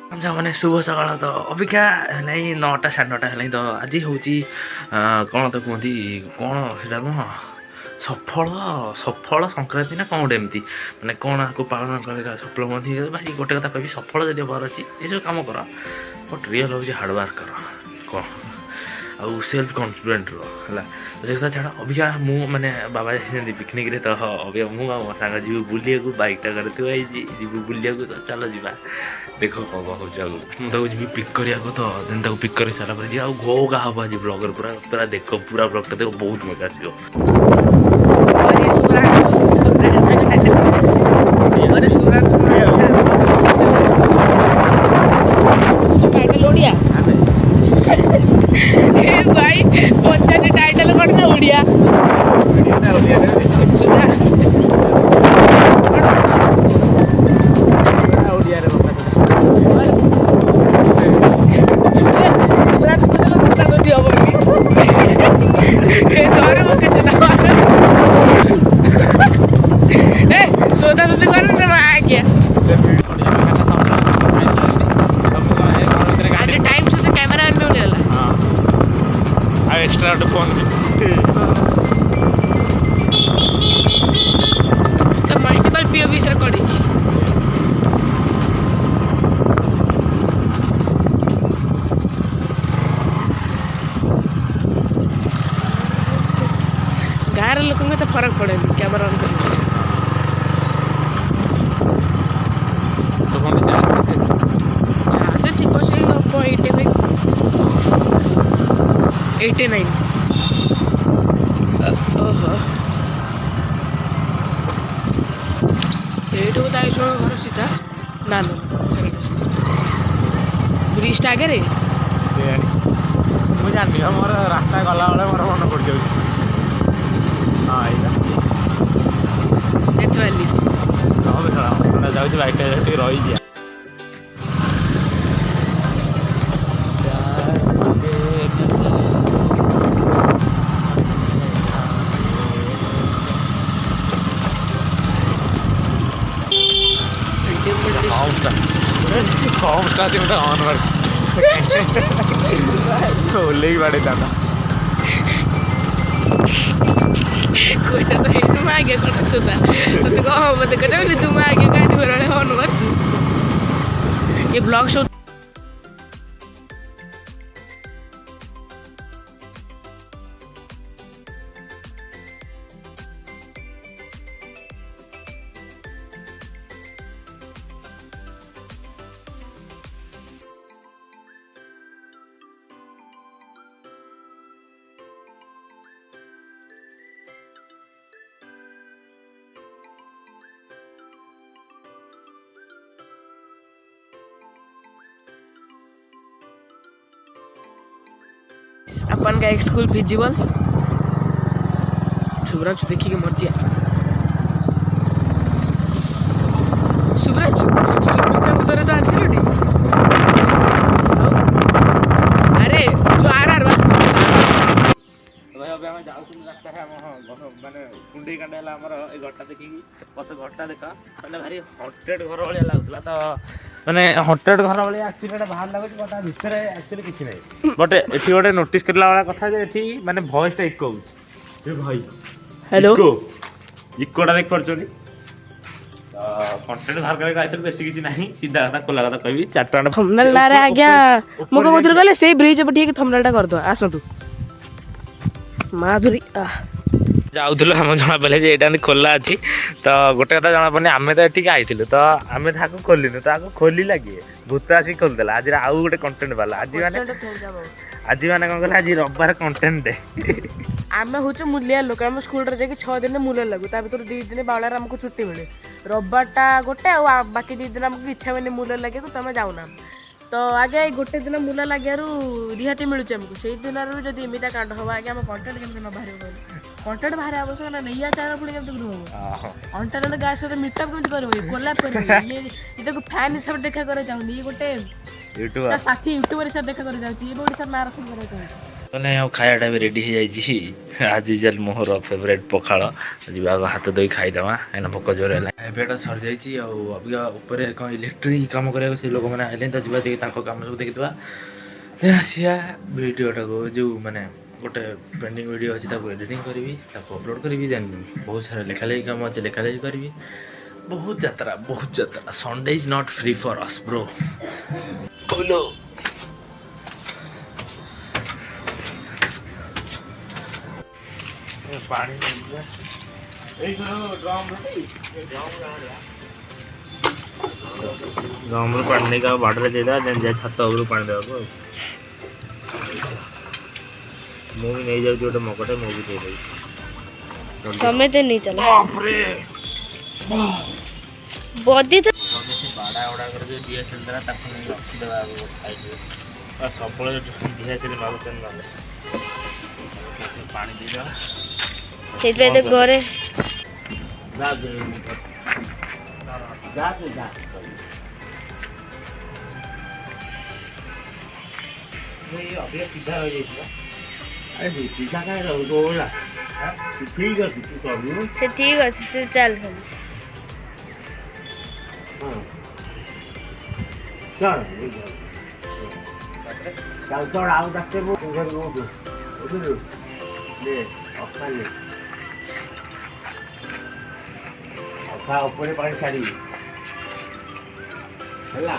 ମାନେ ଶୁଭ ସକାଳ ତ ଅବିକା ହେଲାଣି 9ଟା 9:30 ହେଲାଣି ତ ଆଜି ହେଉଛି କ'ଣ ତ କୁହନ୍ତି କ'ଣ ସେଇଟା ନୁହଁ ସଫଳ ସଂକ୍ରାନ୍ତି ନା କ'ଣ ଗୋଟେ ଏମିତି ମାନେ କ'ଣ ଆକୁ ପାଳନ କରେ ସଫଳ କୁହନ୍ତି ଭାଇ ଗୋଟେ କଥା କହିବି ସଫଳ ଯଦି ହେବାର ଅଛି ଏସବୁ କାମ କର ବଟ୍ ରିଅଲ୍ ହେଉଛି ହାର୍ଡ଼ୱାର୍କ କର କ'ଣ ଆଉ ସେଲ୍ଫ କନଫିଡେଣ୍ଟ ରୁହ ହେଲା ସେ କଥା ଛାଡ଼ ଅବିକା ମୁଁ ମାନେ ବାବା ଯାଇଛନ୍ତି ପିକନିକ୍ରେ ତ ଅବିକା ମୁଁ ଆଉ ମୋ ସାଙ୍ଗ ଯିବୁ ବୁଲିବାକୁ ବାଇକ୍ଟା ଘରେ ଥୁଆ ହେଇଛି ଯିବୁ ବୁଲିବାକୁ ତ ଚାଲ ଯିବା ଦେଖ କ'ଣ ହେଉଛି ଆଗକୁ ମୁଁ ତାକୁ ଯିବି ପିକ୍ କରିବାକୁ ତ ଦେନ୍ ତାକୁ ପିକ୍ କରି ସାରିଲା ପରେ ଯିବା ଆଉ ଘୋ ଘା ହବ ଆଜି ବ୍ଲଗ୍ରେ ପୁରା ପୁରା ଦେଖ ପୁରା ବ୍ଲଗ୍ଟା ଦେଖ ବହୁତ ମଜା ଆସିବ। भाई पचारे टाइटल कौन था ओडिया सोदा सोदी कर आ गया आज टाइम से कैमरा में होने वाला ଆଉ ଏକ୍ସଟ୍ରା ଗୋଟେ ଫୋନ୍ ବି ତ ମଲ୍ଟିପଲ୍ ପିଓଭି ସର କରିଛି ଗାଁର ଲୋକଙ୍କୁ ଏତେ ଫରକ ପଡ଼େନି କ୍ୟାମେରା ଅନ୍ କରି ଚାର୍ଜ ଥିବ ସେଇ ହବ 89 ଓହୋ ଏଇଠୁ ଯାଇଛ ଘର ସିଧା ନା ନା ବ୍ରିଜଟା ଆଗରେ ମୁଁ ଜାଣିନି ମୋର ରାସ୍ତା ଗଲାବେଳେ ମୋର ମନେ ପଡ଼ିଯାଉଛି ହଁ ଏଇଟା ଏତେ ବାଲି ହଁ ଯାଉଛି ବାଇକ୍ଟା ଟିକେ ରହିଯିବା कम स्टार्ट में ऑन वर्क ओले ही बड़े दादा कोई तो तुम आगे कर तू था तो कहो मत कहते बोले तुम आगे गाड़ी वाले ऑन वर्क ये ब्लॉग शो अपन का एक स्कूल विजिबल शुभराज देखिए मर्जिया शुभराज उधर तो आती रोटी अरे जो आ रहा भाई अब आम जाऊँ रास्ता मानने कुंडी कांडा ए घरटा देखिए पच घरटा देखा मैंने भारी हंटेड घर भाया लगुला तो मैंने हंटेड घर भाई एक्चुअली बाहर लगुच बट भितर एक्चुअली किसी ना बट ये गोटे नोटिस करला वाला कथा ये माने भॉइसटा इको होउछ भाई हेलो इकोटा देख पार्छ कंटेंट बाहर करे गाइतर बेसी किसी नहीं सीधा कथा कोला कथा कहबी चारटा थंबनेल ना रे आज्ञा मो को बोलले गले सेही ब्रिज पे ठीक थंबनेलटा कर दो आसंतु माधुरी जाऊल आम जना पड़े जे यहाँ खोला अच्छी तो गोटे कथा जना पड़े आम तो ये आई तो आम खोलनु तो खोल लगे भूत आसिक खोलदेला आज आउ गोटे कंटेंट वाला आज मैंने कौन कह आज रविवार कंटेंट डे आम हूँ मूलिया लोक आम स्कूल जाकि 6 दिन मूल्य लगू ता भर 2 दिन बावल आमको छुट्टी मिले रविवारटा गोटे आ बाकी 2 दिन आमको इच्छा हुए मूल्य लगे तो तुम जाऊना तो आगे गोटे दिन मूल्य लगे रिहाती मिलूँ आमको से दिन जब एमती कांड हम आगे आम कंटेंट केमती न बाहर कंटेंट बाहर आवश्यक ना नहीं या चार पुणी केमती ग्रो अंटर गाँ सहित मीटअप केमती कर कोलाप कर फैन हिसाब देखा कर चाहूँ ये गोटे साथी यूट्यूबर हिसाब देखा कर चाहूँ ये ओडिशा ना रखा कर चाहूँ ମାନେ ଆଉ ଖାଇବାଟା ବି ରେଡ଼ି ହେଇଯାଇଛି ଆଜ ୟୁଜୁଆଲ ମୋର ଫେଭରେଟ୍ ପଖାଳ ଯିବା ଆଗ ହାତ ଧୋଇ ଖାଇଦେବା କାହିଁକିନା ଭୋକ ଜୋର ହେଲା ଏବେଟା ସରିଯାଇଛି ଆଉ ଅବିକା ଉପରେ କ'ଣ ଇଲେକ୍ଟ୍ରିକ୍ କାମ କରିବାକୁ ସେ ଲୋକମାନେ ଆଇଲେଣି ତ ଯିବା ଦେଇକି ତାଙ୍କ କାମ ସବୁ ଦେଖିଦେବା ଦେନ୍ ଆସିବା ଭିଡ଼ିଓଟାକୁ ଯେଉଁ ମାନେ ଗୋଟେ ପେଣ୍ଡିଂ ଭିଡ଼ିଓ ଅଛି ତାକୁ ଏଡ଼ିଟିଂ କରିବି ତାକୁ ଅପଲୋଡ଼ କରିବି ଦେନ୍ ବହୁତ ସାରା ଲେଖାଲେଖି କାମ ଅଛି ଲେଖାଲେଖି କରିବି ବହୁତ ଯାତ୍ରା Sunday is not free for us bro ବୋଲୋ ପାଣି ଡ୍ରମ୍ରୁ ପାଣି ନେଇକି ଆଉ ବାଟରେ ଦେଇଦେବା ଦେନ୍ ଯାଇ ଛାତ ଉପରୁ ପାଣି ଦେବାକୁ ଆଉ ମୁଁ ବି ନେଇଯାଉଛି ଗୋଟେ ମଗଟେ ମୁଁ ବି ଦେଇଦେବି ସମେତେ ନେଇ ଚାଲ ବଦି ତ ବାଡ଼ା ଗୁଡ଼ାକରେ ଯେଉଁ ଡିଏସ୍ଏଲ୍ ଦେଲା ତାକୁ ନେଇ ରଖିଦେବା ଆଗ ଗୋଟେ ସାଇଡ଼୍ରେ ସବୁବେଳେ ଡିଏସ୍ଏଲ୍ ମାଗୁଛନ୍ତି ନହେଲେ ପାଣି ଦେଇଦେବା ସେଇଥିପାଇଁ ତ ଘରେ ସିଧା ରହିଯାଇଥିଲା ସିଧା କାହିଁ ରହୁଛୁ ଓଲା ଠିକ୍ ଅଛି ତୁ କରିବୁ ସେ ଠିକ୍ ଅଛି ତୁ ଚାଲ ଖାଲି ଚାଲ ଆଉ ଡାକ୍ତର ବୁଝିଲୁ ଅଖା ଉପରେ ପାଣି ଛାଡ଼ିବି ହେଲା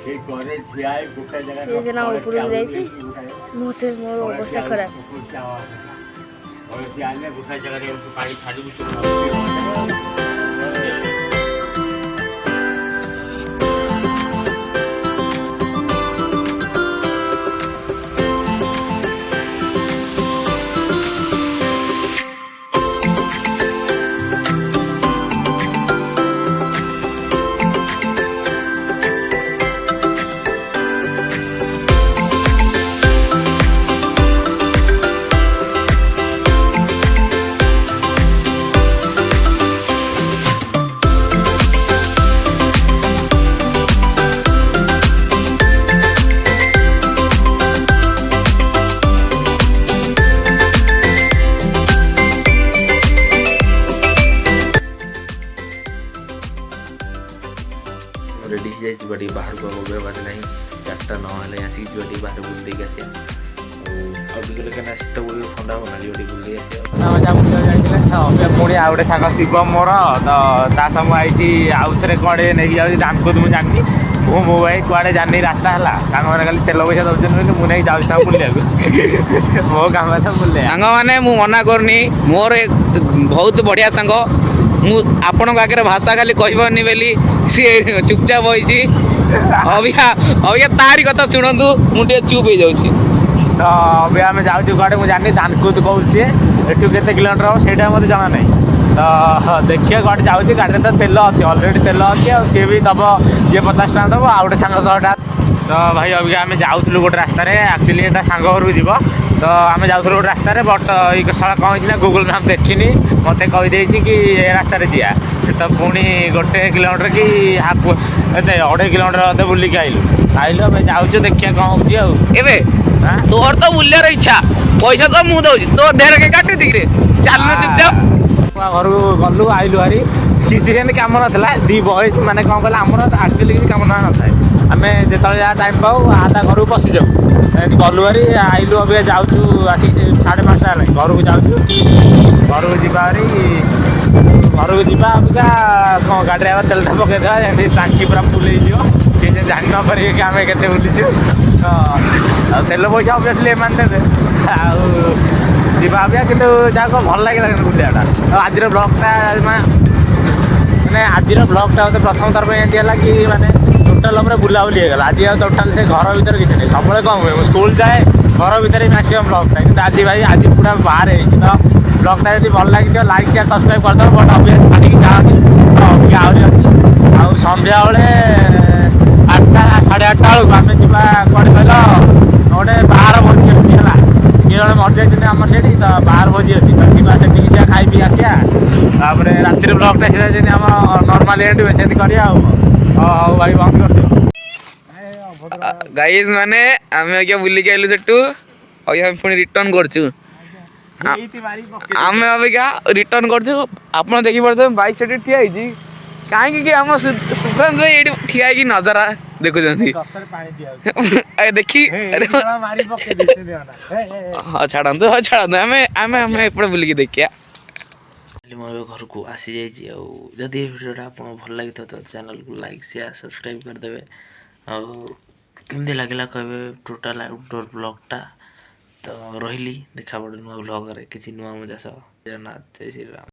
ସେଇ ଘରେ ଠିଆ ହେଇ ଗୋଟେ ଜାଗାରେ ସେ ସିନା ଉପରକୁ ଯାଇଛି ମୋତେ ମୋର ଅବସ୍ଥା ଖରାପ ଆଣିଲେ ଗୋଟେ ଜାଗାରେ ପାଣି ଛାଡ଼ିବୁ ରେଡ଼ି ହେଇଯାଇଛି ଯିବା ଟିକେ ବାହାରକୁ ବାଜି ନାହିଁ 4ଟା ନହେଲେ ଆସିକି ଯିବା ଟିକେ ବାହାରେ ବୁଲି ଦେଇକି ଆସିବା ଆଉ ଟିକେ କାହିଁକିନା ଶୀତ ବୁଲିବ ଥଣ୍ଡା ହେବ ନା ଯିବା ଟିକେ ବୁଲି ଦେଇକି ଆସିବା ପୁଣି ଆଉ ଗୋଟେ ସାଙ୍ଗ ଶିବ ମୋର ତ ତା ସାଙ୍ଗ ଆଇଛି ଆଉ ଥରେ କୁଆଡ଼େ ନେଇକି ଯାଉଛି ଦାମକୁ ମୁଁ ଜାଣିନି ମୁଁ ଭାଇ କୁଆଡ଼େ ଜାଣିନି ରାସ୍ତା ହେଲା ସାଙ୍ଗମାନେ ଖାଲି ତେଲ ପଇସା ଦେଉଛନ୍ତି ବୋଲି ମୁଁ ନେଇକି ଯାଉଛି ତାକୁ ବୁଲିବାକୁ ମୋ କାମ ତ ବୁଲେ ସାଙ୍ଗମାନେ ମୁଁ ମନା କରୁନି ମୋର ବହୁତ ବଢ଼ିଆ ସାଙ୍ଗ ମୁଁ ଆପଣଙ୍କ ଆଗରେ ଭାଷା ଖାଲି କହିପାରୁନି ବୋଲି ସିଏ ଚୁପଚାପ ହୋଇଛି ଅବିକା ତାରି କଥା ଶୁଣନ୍ତୁ ମୁଁ ଟିକେ ଚୁପ୍ ହେଇଯାଉଛି ତ ଏବେ ଆମେ ଯାଉଛୁ କୁଆଡ଼େ ମୁଁ ଜାଣିନି ଧାନକୁଦ କହୁଛି ସିଏ ଏଠୁ କେତେ କିଲୋମିଟର ହେବ ସେଇଟା ମୋତେ ଜଣା ନାହିଁ ତ ଦେଖିବା କୁଆଡ଼େ ଯାଉଛି ଗାଡ଼ିରେ ତ ତେଲ ଅଛି ଅଲରେଡ଼ି ତେଲ ଅଛି ଆଉ ସିଏ ବି ଦେବ ଇଏ 50 ଟଙ୍କା ଦେବ ଆଉ ଗୋଟେ ସାଙ୍ଗ 100 ଟଙ୍କା ତ ଭାଇ ଅବିକା ଆମେ ଯାଉଥିଲୁ ଗୋଟେ ରାସ୍ତାରେ ଆକ୍ଚୁଆଲି ଏଟା ସାଙ୍ଗ ଘରକୁ ଯିବ ତ ଆମେ ଯାଉଥିଲୁ ଗୋଟେ ରାସ୍ତାରେ ବଟ୍ ଏଇ ସଳ କ'ଣ ହେଇଛି ନା ଗୁଗୁଲ୍ ମ୍ୟାପ୍ ଦେଖିନି ମୋତେ କହିଦେଇଛି କି ଏ ରାସ୍ତାରେ ଯିବା ତ ପୁଣି 1 କିଲୋମିଟର କି ଏତେ 2.5 କିଲୋମିଟର ଅଧେ ବୁଲିକି ଆଇଲୁ ଆମେ ଯାଉଛୁ ଦେଖିବା କ'ଣ ହେଉଛି ଆଉ ଏବେ ତୋର ତ ବୁଲିବାର ଇଚ୍ଛା ପଇସା ତ ମୁଁ ଦେଉଛି ତୋ ଦେହରେ କାହିଁ କାଟୁଛି କିରେ ଚାଲୁନ ଚୁପଚାପ ଘରକୁ ଗଲୁ ଆଇଲୁ ଭାରି କିଛି ସେମିତି କାମ ନଥିଲା ଦି ବୟସ ମାନେ କ'ଣ କହିଲେ ଆମର ଆକ୍ଚୁଆଲି କିଛି କାମ ନଥାଏ ଆମେ ଯେତେବେଳେ ଯାହା ଟାଇମ୍ ପାଉ ତା ଘରକୁ ପଶିଯାଉ ଏମିତି ଗଲୁ ଭାରି ଆଇଲୁ ଅବିକା ଯାଉଛୁ ଆସିକି 5:30 ହେଲାଣି ଘରକୁ ଯାଉଛୁ ଘରକୁ ଯିବା ଭାରି ଘରକୁ ଯିବା ଅବିକା କ'ଣ ଗାଡ଼ିରେ ଆଗ ତେଲଟା ପକେଇଦେବା ଯେମିତି ଟାଙ୍କି ପୁରା ଫୁଲ୍ ହେଇଯିବ କିଏ ଯେ ଜାଣି ନ ପାରିବେ କି ଆମେ କେତେ ବୁଲିଛୁ ଆଉ ତେଲ ପଇସା ଅବଭିୟସ୍ଲି ଏମାନେ ଦେବେ ଆଉ ଯିବା ଅବିକା କିନ୍ତୁ ଯାହାକୁ ଭଲ ଲାଗିଲା କିନ୍ତୁ ବୁଲିବାଟା ଆଉ ଆଜିର ବ୍ଲଗ୍ଟା ମାନେ ଆଜିର ବ୍ଲଗ୍ଟା ମୋତେ ପ୍ରଥମ ଥର ପାଇଁ ଏମିତି ହେଲା କି ମାନେ ଟୋଟାଲ୍ ଉପରେ ବୁଲାବୁଲି ହେଇଗଲା ଆଜି ଆଉ ଟୋଟାଲ୍ ସେ ଘର ଭିତରେ କିଛି ନାହିଁ ସବୁବେଳେ କ'ଣ ହୁଏ ମୁଁ ସ୍କୁଲ୍ ଯାଏ ଘର ଭିତରେ ମ୍ୟାକ୍ସିମମ୍ ବ୍ଲଗ୍ଟା କିନ୍ତୁ ଆଜି ଭାଇ ଆଜି ପୁରା ବାହାରେ ହେଇଛି ତ ବ୍ଲଗ୍ଟା ଯଦି ଭଲ ଲାଗିଥିବ ଲାଇକ୍ ସେୟାର ସବସ୍କ୍ରାଇବ୍ କରିଦେବ ବଟ୍ ଅବିକା ଛାଡ଼ିକି ଯାଆନ୍ତି ତ ଅବିକା ଆହୁରି ଅଛି ଆଉ ସନ୍ଧ୍ୟାବେଳେ 8ଟା 8:30 ବେଳକୁ ଆମେ ଯିବା କୁଆଡ଼େ କହିଲ ଗୋଟେ ବାହାର ଭୋଜି ଅଛି ହେଲା କିଏ ଜଣେ ମରିଯାଇଛନ୍ତି ଆମର ସେଇଠି ତ ବାହାର ଭୋଜି ଅଛି ତ ଯିବା ସେଠିକି ଯିବା ଖାଇ ପିଇ ଆସିବା ତାପରେ ରାତିରେ ବ୍ଲଗ୍ଟା ସେଟା ଯେମିତି ଆମ ନର୍ମାଲି ଏଣ୍ଡ ହୁଏ ସେମିତି କରିବା ଆଉ ହଉ ଭାଇ ବନ୍ଦ କରିଦିଅ ଗାଇଜ୍ ମାନେ ଆମେ ଆଜ୍ଞା ବୁଲିକି ଆଇଲୁ ସେଠୁ ଅବିକା ଆମେ ପୁଣି ରିଟର୍ନ କରୁଛୁ। ଆମେ ଅବିକା ରିଟର୍ନ କରୁଛୁ। ଆପଣ ଦେଖିପାରୁଥିବେ ବାଇକ୍ ସେଠି ଠିଆ ହେଇଛି। କାହିଁକି କି ଆମ ସୁଭ୍ରାଂଶୁ ଭାଇ ଏଇଠି ଠିଆ ହେଇକି ନଜାରା ଦେଖୁଛନ୍ତି। ଦେଖି ହଁ ଛାଡ଼ନ୍ତୁ ଆମେ ଆମେ ଆମେ ଏପଟେ ବୁଲିକି ଦେଖିବା। ମୁଁ ଏବେ ଘରକୁ ଆସିଯାଇଛି। ଆଉ ଯଦି ଏ ଭିଡ଼ିଓଟା ଆପଣଙ୍କୁ ଭଲ ଲାଗିଥିବ ତ ଚ୍ୟାନେଲକୁ ଲାଇକ୍ ସେୟାର ସବସ୍କ୍ରାଇବ୍ କରିଦେବେ। ଆଉ କେମିତି ଲାଗିଲା କହିବେ ଟୋଟାଲ୍ ଆଉଟଡୋର୍ ବ୍ଲଗ୍ଟା। ତ ରହିଲି, ଦେଖା ପଡ଼େ ନୂଆ ବ୍ଲଗ୍ରେ କିଛି ନୂଆ ମଜା ସହ। ଜଗନ୍ନାଥ, ଜୟ ଶ୍ରୀରାମ।